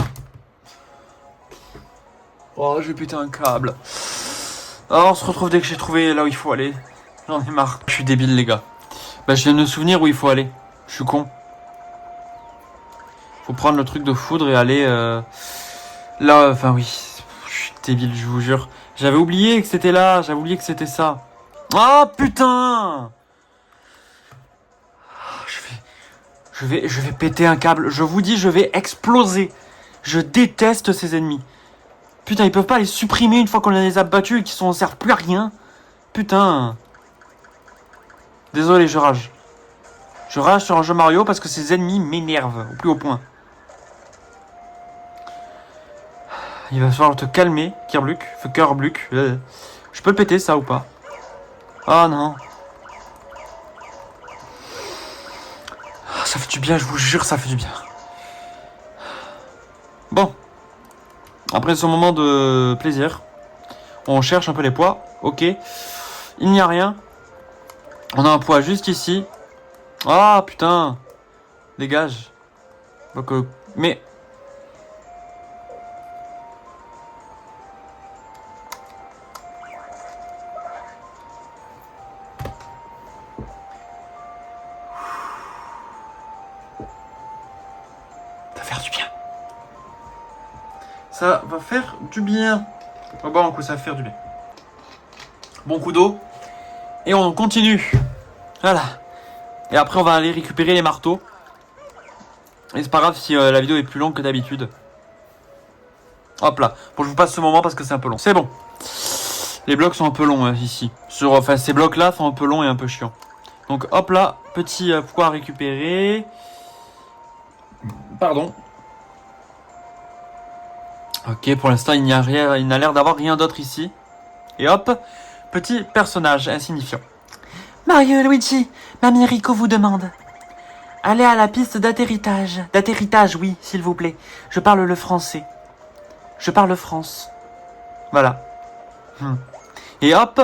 Speaker 1: Oh, je vais péter un câble. Oh, on se retrouve dès que j'ai trouvé là où il faut aller. J'en ai marre. Je suis débile, les gars. Bah, je viens de me souvenir où il faut aller. Je suis con. Faut prendre le truc de foudre et aller là. Enfin, oui. Je suis débile, je vous jure. J'avais oublié que c'était là. J'avais oublié que c'était ça. Oh putain. Je vais péter un câble. Je vous dis, je vais exploser. Je déteste ces ennemis. Putain, ils peuvent pas les supprimer une fois qu'on les a battus et qu'ils ne servent plus à rien. Putain. Désolé, je rage. Je rage sur un jeu Mario parce que ces ennemis m'énervent au plus haut point. Il va falloir te calmer, Kerbluck. Kerbluck. Je peux le péter, ça, ou pas? Oh non. Ça fait du bien, je vous jure, ça fait du bien. Bon. Après ce moment de plaisir, on cherche un peu les poids. Ok. Il n'y a rien. On a un poids juste ici. Ah putain. Dégage. Donc, mais... Ça va faire du bien. Oh bon, ça va faire du bien. Bon coup d'eau. Et on continue. Voilà. Et après, on va aller récupérer les marteaux. Et c'est pas grave si la vidéo est plus longue que d'habitude. Hop là. Bon, je vous passe ce moment parce que c'est un peu long. C'est bon. Les blocs sont un peu longs ici. Enfin, ces blocs-là sont un peu longs et un peu chiants. Donc, hop là. Petit poids à récupérer. Pardon. Ok, pour l'instant, il n'y a rien, il n'a l'air d'avoir rien d'autre ici. Et hop, petit personnage insignifiant.
Speaker 2: Mario et Luigi, Mamie Rico vous demande. Allez à la piste d'atterrissage. D'atterrissage, oui, s'il vous plaît. Je parle le français. Je parle France.
Speaker 1: Voilà. Et hop.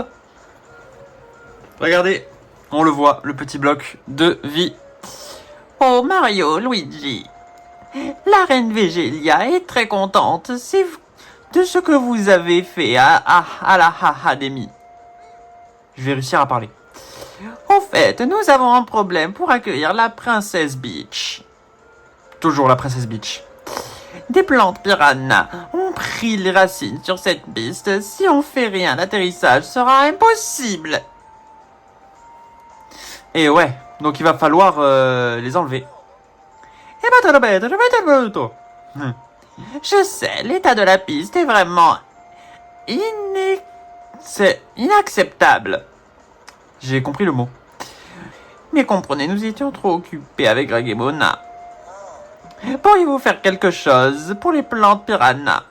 Speaker 1: Regardez, on le voit, le petit bloc de vie.
Speaker 2: Oh Mario, Luigi. La reine Végélia est très contente de ce que vous avez fait à la Académie.
Speaker 1: Je vais réussir à parler.
Speaker 2: En fait, nous avons un problème pour accueillir la princesse Peach.
Speaker 1: Toujours la princesse Peach.
Speaker 2: Des plantes piranha ont pris les racines sur cette piste. Si on fait rien, l'atterrissage sera impossible.
Speaker 1: Et ouais, donc il va falloir les enlever.
Speaker 2: Je sais, l'état de la piste est vraiment c'est inacceptable.
Speaker 1: J'ai compris le mot.
Speaker 2: Mais comprenez, nous étions trop occupés avec Greg et Mona. Pourriez-vous faire quelque chose pour les plantes piranha?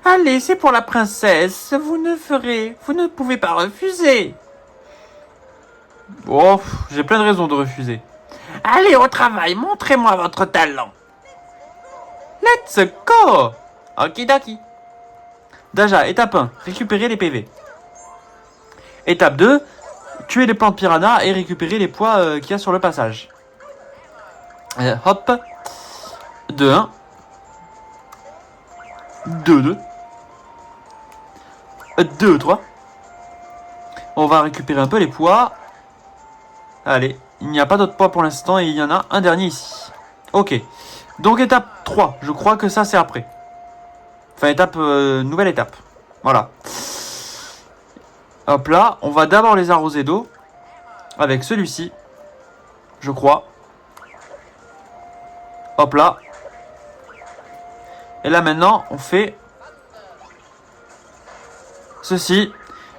Speaker 2: Allez, c'est pour la princesse. Vous ne pouvez pas refuser.
Speaker 1: Oh, j'ai plein de raisons de refuser.
Speaker 2: Allez au travail, montrez-moi votre talent.
Speaker 1: Let's go!
Speaker 2: Okidoki.
Speaker 1: Déjà, étape 1, récupérer les PV. Étape 2, tuer les plantes piranha et récupérer les poids qu'il y a sur le passage. Hop. 2-1. 2-2. 2-3. On va récupérer un peu les poids. Allez, il n'y a pas d'autres poids pour l'instant et il y en a un dernier ici. Ok. Donc étape 3, je crois que ça c'est après. Enfin étape, nouvelle étape. Voilà. Hop là, on va d'abord les arroser d'eau. Avec celui-ci. Je crois. Hop là. Et là maintenant, on fait ceci.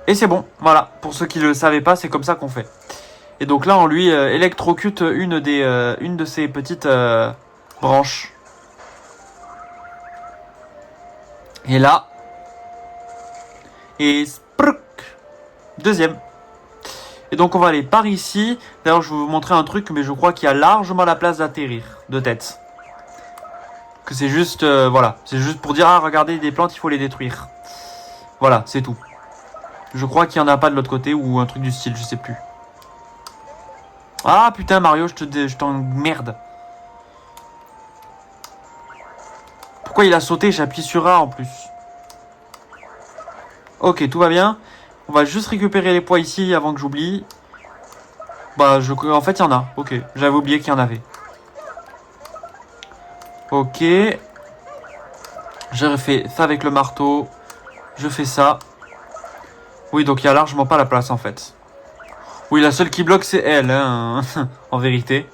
Speaker 1: Et c'est bon. Voilà. Pour ceux qui ne le savaient pas, c'est comme ça qu'on fait. Et donc là, on lui électrocute une de ces petites branches. Et là. Et spruk. Deuxième. Et donc on va aller par ici. D'ailleurs je vais vous montrer un truc, mais je crois qu'il y a largement la place d'atterrir de tête. Que c'est juste, voilà, c'est juste pour dire, ah regardez des plantes, il faut les détruire. Voilà, c'est tout. Je crois qu'il n'y en a pas de l'autre côté ou un truc du style, je sais plus. Ah putain Mario, je t'emmerde. Pourquoi il a sauté? J'appuie sur A en plus. Ok, tout va bien. On va juste récupérer les pois ici avant que j'oublie. Bah, en fait, il y en a. Ok, j'avais oublié qu'il y en avait. Ok. J'ai refait ça avec le marteau. Je fais ça. Oui, donc il n'y a largement pas la place en fait. Oui, la seule qui bloque, c'est elle, hein, en vérité.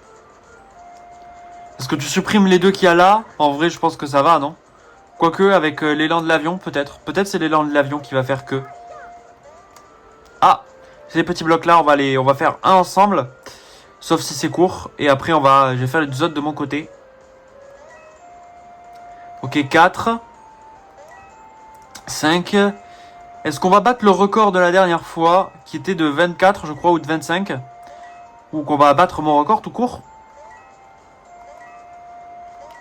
Speaker 1: Est-ce que tu supprimes les deux qu'il y a là? En vrai, je pense que ça va, non? Quoique, avec l'élan de l'avion, peut-être. Peut-être c'est l'élan de l'avion qui va faire que... Ah, ces petits blocs là, on va faire un ensemble, sauf si c'est court. Et après, je vais faire les deux autres de mon côté. Ok, 4, 5. Est-ce qu'on va battre le record de la dernière fois, qui était de 24, je crois, ou de 25? Ou qu'on va battre mon record tout court?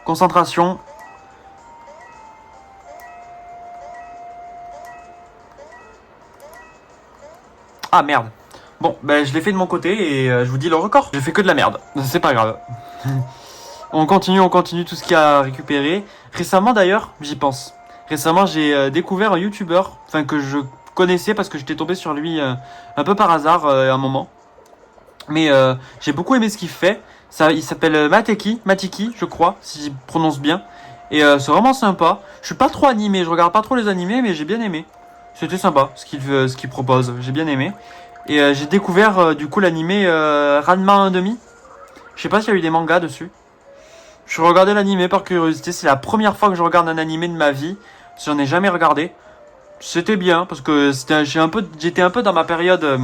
Speaker 1: Concentration. Ah merde. Bon, ben je l'ai fait de mon côté et je vous dis le record. J'ai fait que de la merde. C'est pas grave. On continue tout ce qu'il y a à récupérer. Récemment d'ailleurs, j'y pense. Récemment, j'ai découvert un YouTuber, enfin que je connaissais parce que j'étais tombé sur lui un peu par hasard à un moment. Mais j'ai beaucoup aimé ce qu'il fait. Il s'appelle Matiki, je crois, si je prononce bien. Et c'est vraiment sympa. Je suis pas trop animé, je regarde pas trop les animés, mais j'ai bien aimé. C'était sympa ce qu'il propose, j'ai bien aimé. Et j'ai découvert du coup l'animé Ranma 1,5. Je sais pas s'il y a eu des mangas dessus. Je regardais l'animé par curiosité, c'est la première fois que je regarde un animé de ma vie. J'en ai jamais regardé. C'était bien parce que j'étais un peu dans ma période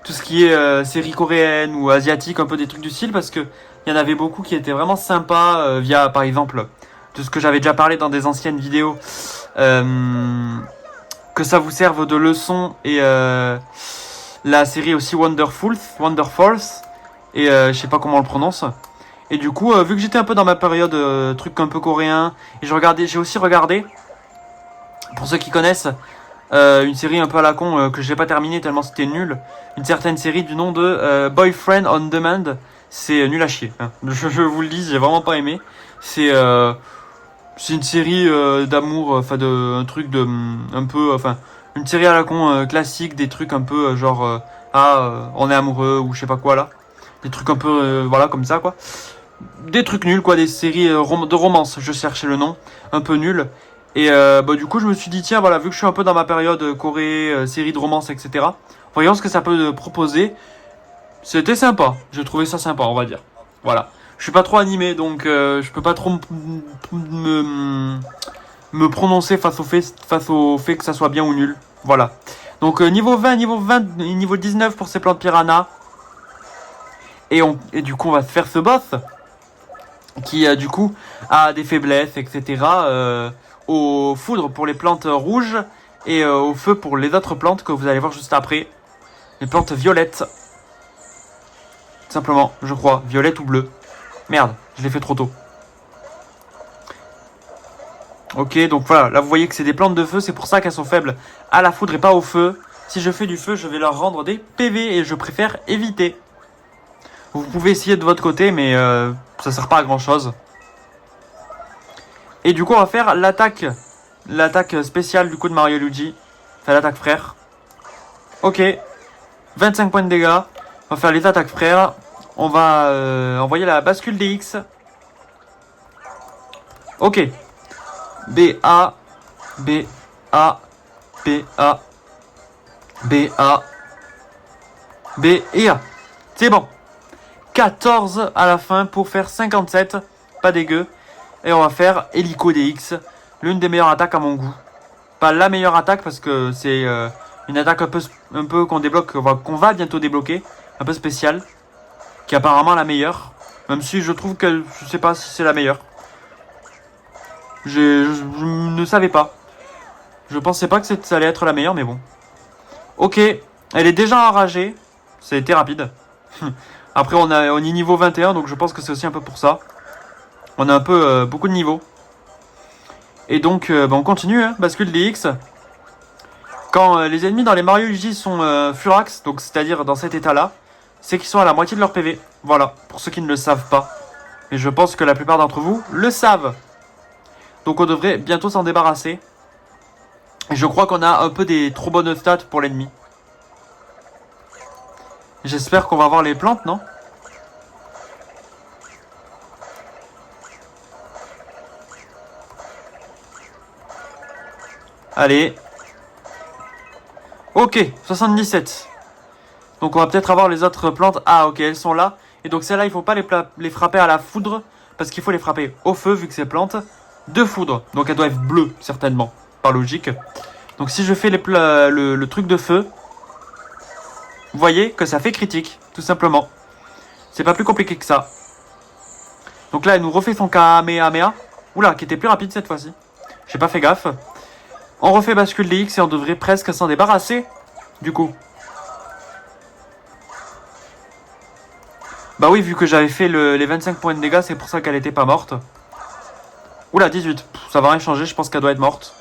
Speaker 1: tout ce qui est séries coréennes ou asiatiques, un peu des trucs du style, parce que il y en avait beaucoup qui étaient vraiment sympas via par exemple de ce que j'avais déjà parlé dans des anciennes vidéos. Que ça vous serve de leçon et la série aussi Wonderfalls et je sais pas comment on le prononce. Et du coup, vu que j'étais un peu dans ma période truc un peu coréen, et j'ai aussi regardé, pour ceux qui connaissent, une série un peu à la con que j'ai pas terminée tellement c'était nul, une certaine série du nom de Boyfriend on Demand. C'est nul à chier, hein. Je vous le dis, j'ai vraiment pas aimé. C'est une série d'amour, enfin un truc de un peu, enfin une série à la con classique, des trucs un peu genre on est amoureux ou je sais pas quoi là, des trucs un peu voilà comme ça quoi, des trucs nuls quoi, des séries de romance, je cherchais le nom, un peu nul. Et bah du coup je me suis dit tiens voilà, vu que je suis un peu dans ma période Corée, série de romance etc. Voyons ce que ça peut proposer. C'était sympa, j'ai trouvé ça sympa on va dire. Voilà. Je suis pas trop animé, donc je peux pas trop me prononcer face au fait que ça soit bien ou nul. Voilà. Donc niveau 20, niveau 19 pour ces plantes piranha. Et du coup, on va faire ce boss qui du coup a des faiblesses, etc. Au foudre pour les plantes rouges et au feu pour les autres plantes que vous allez voir juste après. Les plantes violettes. Simplement, je crois, violette ou bleu. Merde, je l'ai fait trop tôt. Ok, donc voilà, là vous voyez que c'est des plantes de feu, c'est pour ça qu'elles sont faibles à la foudre et pas au feu. Si je fais du feu, je vais leur rendre des PV et je préfère éviter. Vous pouvez essayer de votre côté, mais ça sert pas à grand chose. Et du coup, on va faire l'attaque spéciale du coup de Mario Luigi. Enfin, l'attaque frère. Ok, 25 points de dégâts. On va faire les attaques frères. On va envoyer la bascule des X. Ok. B, A, B, A, B, A, B, A, B et A. C'est bon. 14 à la fin pour faire 57. Pas dégueu. Et on va faire Hélico DX. L'une des meilleures attaques à mon goût. Pas la meilleure attaque parce que c'est une attaque un peu qu'on débloque, qu'on va bientôt débloquer. Un peu spéciale. Qui est apparemment la meilleure. Même si je trouve que je sais pas si c'est la meilleure. Je ne savais pas. Je pensais pas que ça allait être la meilleure, mais bon. Ok, elle est déjà enragée. Ça a été rapide. Après, on est niveau 21, donc je pense que c'est aussi un peu pour ça. On a un peu beaucoup de niveaux. Et donc, on continue, hein, bascule DX. Quand les ennemis dans les Mario Luigi sont Furax, donc c'est-à-dire dans cet état-là, c'est qu'ils sont à la moitié de leur PV. Voilà, pour ceux qui ne le savent pas. Et je pense que la plupart d'entre vous le savent. Donc on devrait bientôt s'en débarrasser. Et je crois qu'on a un peu des trop bonnes stats pour l'ennemi. J'espère qu'on va avoir les plantes, non? Allez. Ok, 77. Donc on va peut-être avoir les autres plantes. Ah ok, elles sont là. Et donc celles-là, il faut pas les frapper à la foudre. Parce qu'il faut les frapper au feu, vu que c'est plantes. De foudre. Donc elles doivent être bleues, certainement. Par logique. Donc si je fais le truc de feu, vous voyez que ça fait critique, tout simplement. C'est pas plus compliqué que ça. Donc là, elle nous refait son Kamehameha. Oula, qui était plus rapide cette fois-ci. J'ai pas fait gaffe. On refait bascule DX et on devrait presque s'en débarrasser. Du coup. Bah oui, vu que j'avais fait les 25 points de dégâts, c'est pour ça qu'elle était pas morte. Oula, 18. Ça va rien changer, je pense qu'elle doit être morte.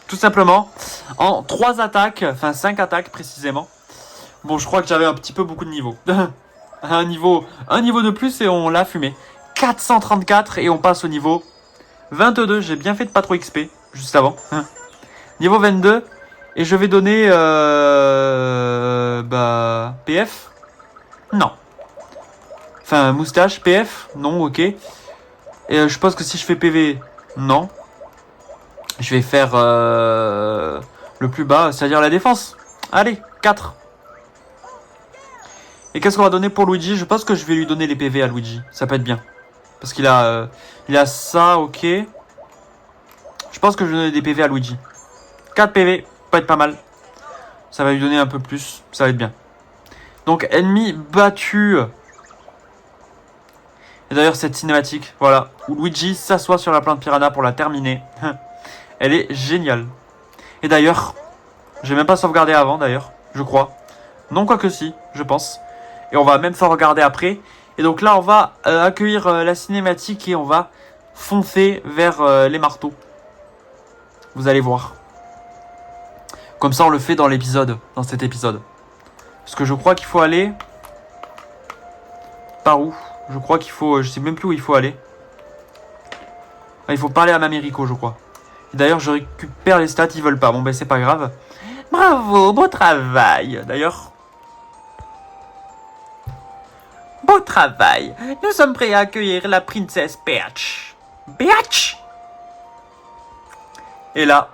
Speaker 1: Tout simplement. En 3 attaques, enfin 5 attaques précisément. Bon, je crois que j'avais un petit peu beaucoup de niveaux. un niveau de plus et on l'a fumé. 434 et on passe au niveau 22. J'ai bien fait de pas trop XP juste avant. Niveau 22. Et je vais donner PF. Non. Enfin, moustache, PF. Non, ok. Et je pense que si je fais PV, non. Je vais faire le plus bas, c'est-à-dire la défense. Allez, 4. Et qu'est-ce qu'on va donner pour Luigi? Je pense que je vais lui donner les PV à Luigi. Ça peut être bien. Parce qu'il a, il a ça, ok. Je pense que je vais donner des PV à Luigi. 4 PV, peut être pas mal. Ça va lui donner un peu plus, ça va être bien. Donc, ennemi battu. Et d'ailleurs, cette cinématique, voilà, où Luigi s'assoit sur la plante piranha pour la terminer. Elle est géniale. Et d'ailleurs, j'ai même pas sauvegardé avant, d'ailleurs, je crois. Non, quoique si, je pense. Et on va même sauvegarder après. Et donc là, on va accueillir la cinématique et on va foncer vers les marteaux. Vous allez voir. Comme ça, on le fait dans l'épisode, dans cet épisode. Parce que je crois qu'il faut aller... Par où? Je crois qu'il faut... Je sais même plus où il faut aller. Ah, il faut parler à Mamérico, je crois. Et d'ailleurs, je récupère les stats, ils veulent pas. Bon, ben c'est pas grave.
Speaker 2: Bravo, beau travail.
Speaker 1: D'ailleurs...
Speaker 2: Beau travail. Nous sommes prêts à accueillir la princesse Peach. Peach?
Speaker 1: Et là...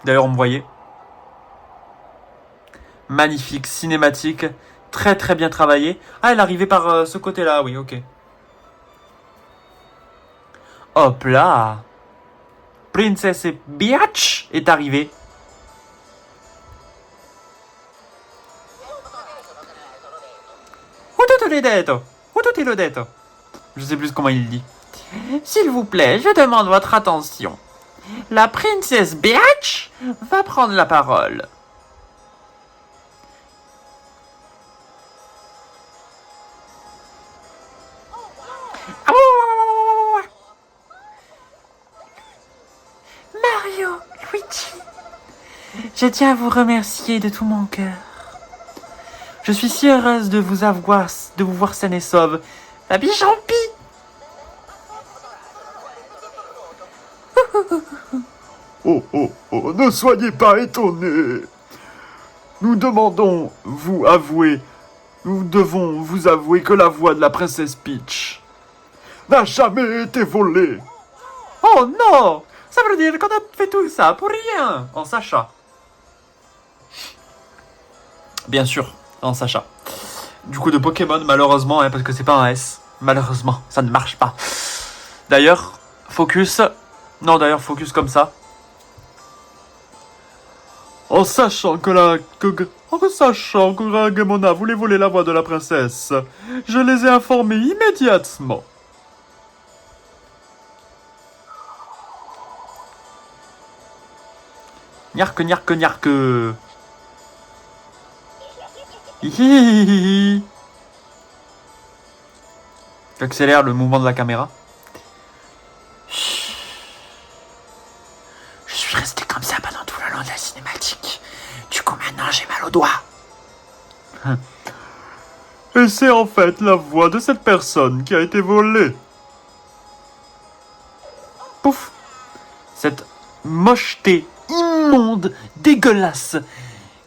Speaker 1: D'ailleurs, on me voyait. Magnifique, cinématique. Très très bien travaillé. Ah, elle arrivait par ce côté-là, oui, ok. Hop là. Princesse Peach est arrivée. Je sais plus comment il dit.
Speaker 2: S'il vous plaît, je demande votre attention. La princesse Peach va prendre la parole. Mario, Luigi, je tiens à vous remercier de tout mon cœur. Je suis si heureuse de vous voir saine et sauve. La bichampi.
Speaker 3: Oh, oh, oh, ne soyez pas étonnés. Nous devons vous avouer que la voix de la princesse Peach n'a jamais été volée.
Speaker 1: Oh non! Ça veut dire qu'on a fait tout ça pour rien! En Sacha. Bien sûr, en Sacha. Du coup, de Pokémon, malheureusement, hein, parce que c'est pas un S. Malheureusement, ça ne marche pas. D'ailleurs, focus. Non, d'ailleurs, focus comme ça.
Speaker 3: En sachant que Ragemona voulait voler la voix de la princesse, je les ai informés immédiatement.
Speaker 1: Niarque, niarque, niarque. Hihihihi. J'accélère le mouvement de la caméra.
Speaker 2: Je suis resté comme ça pendant tout le long de la cinématique. Du coup, maintenant, j'ai mal au doigt.
Speaker 3: Et c'est en fait la voix de cette personne qui a été volée.
Speaker 1: Pouf. Cette mocheté immonde, dégueulasse,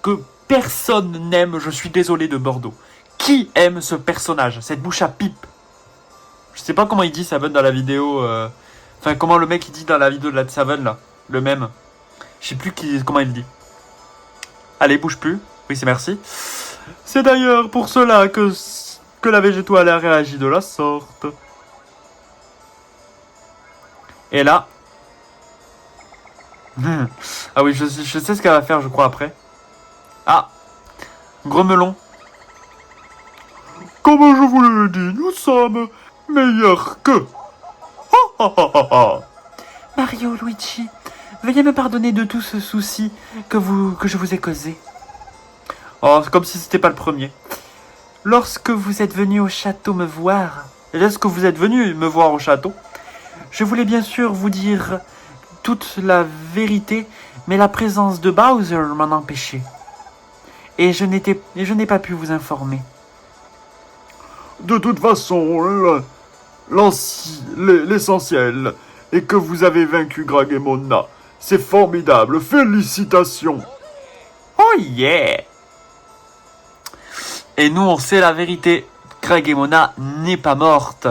Speaker 1: que personne n'aime, je suis désolé de Bordeaux. Qui aime ce personnage, cette bouche à pipe? Je sais pas comment il dit Saven dans la vidéo. Enfin, comment le mec il dit dans la vidéo de la Saven là. Le même. Je sais plus comment il dit. Allez, bouge plus. Oui, c'est merci. C'est d'ailleurs pour cela que la végétoile a réagi de la sorte. Et là. Ah oui, je sais ce qu'elle va faire, je crois, après. Ah. Gros melon.
Speaker 3: Comme je vous l'ai dit, nous sommes meilleurs que.
Speaker 2: Mario, Luigi, veuillez me pardonner de tout ce souci que je vous ai causé.
Speaker 1: Oh, c'est comme si c'était pas le premier.
Speaker 2: Lorsque vous êtes venu au château me voir,
Speaker 1: Est-ce que vous êtes venu me voir au château?
Speaker 2: je voulais bien sûr vous dire toute la vérité, mais la présence de Bowser m'en empêchait. Et je n'ai pas pu vous informer.
Speaker 3: De toute façon, l'essentiel est que vous avez vaincu Gragemona. C'est formidable, félicitations.
Speaker 1: Oh yeah! Et nous, on sait la vérité. Gragemona n'est pas morte.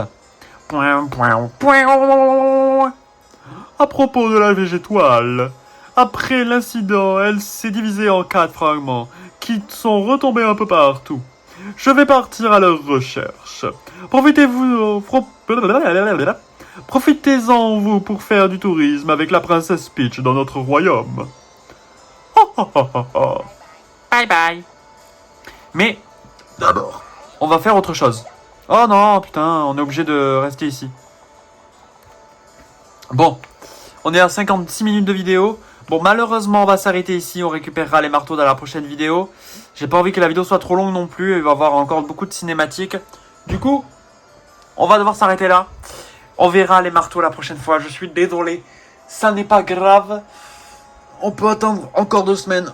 Speaker 1: Point, point, point.
Speaker 3: À propos de la végétoile, après l'incident, elle s'est divisée en 4 fragments qui sont retombés un peu partout. Je vais partir à leur recherche. Profitez-en, vous, pour faire du tourisme avec la princesse Peach dans notre royaume.
Speaker 2: Bye bye.
Speaker 1: Mais
Speaker 3: D'abord.
Speaker 1: on va faire autre chose. Oh non, putain, on est obligé de rester ici. Bon, on est à 56 minutes de vidéo. Bon, malheureusement, on va s'arrêter ici. On récupérera les marteaux dans la prochaine vidéo. J'ai pas envie que la vidéo soit trop longue non plus. Il va y avoir encore beaucoup de cinématiques. Du coup, on va devoir s'arrêter là. On verra les marteaux la prochaine fois. Je suis désolé. Ça n'est pas grave. On peut attendre encore 2 semaines.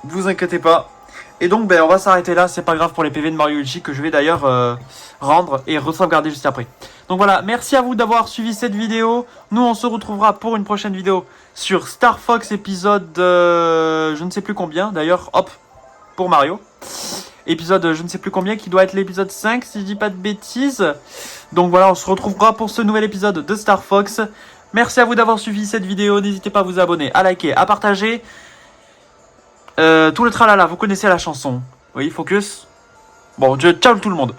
Speaker 1: Ne vous inquiétez pas. Et donc, on va s'arrêter là. C'est pas grave pour les PV de Mario Luigi que je vais d'ailleurs rendre et sauvegarder juste après. Donc voilà, merci à vous d'avoir suivi cette vidéo. Nous, on se retrouvera pour une prochaine vidéo sur Star Fox épisode je ne sais plus combien. D'ailleurs, hop, pour Mario. Épisode je ne sais plus combien qui doit être l'épisode 5 si je dis pas de bêtises. Donc voilà, on se retrouvera pour ce nouvel épisode de Star Fox. Merci à vous d'avoir suivi cette vidéo. N'hésitez pas à vous abonner, à liker, à partager. Tout le tralala, vous connaissez la chanson. Oui, focus. Bon, ciao tout le monde.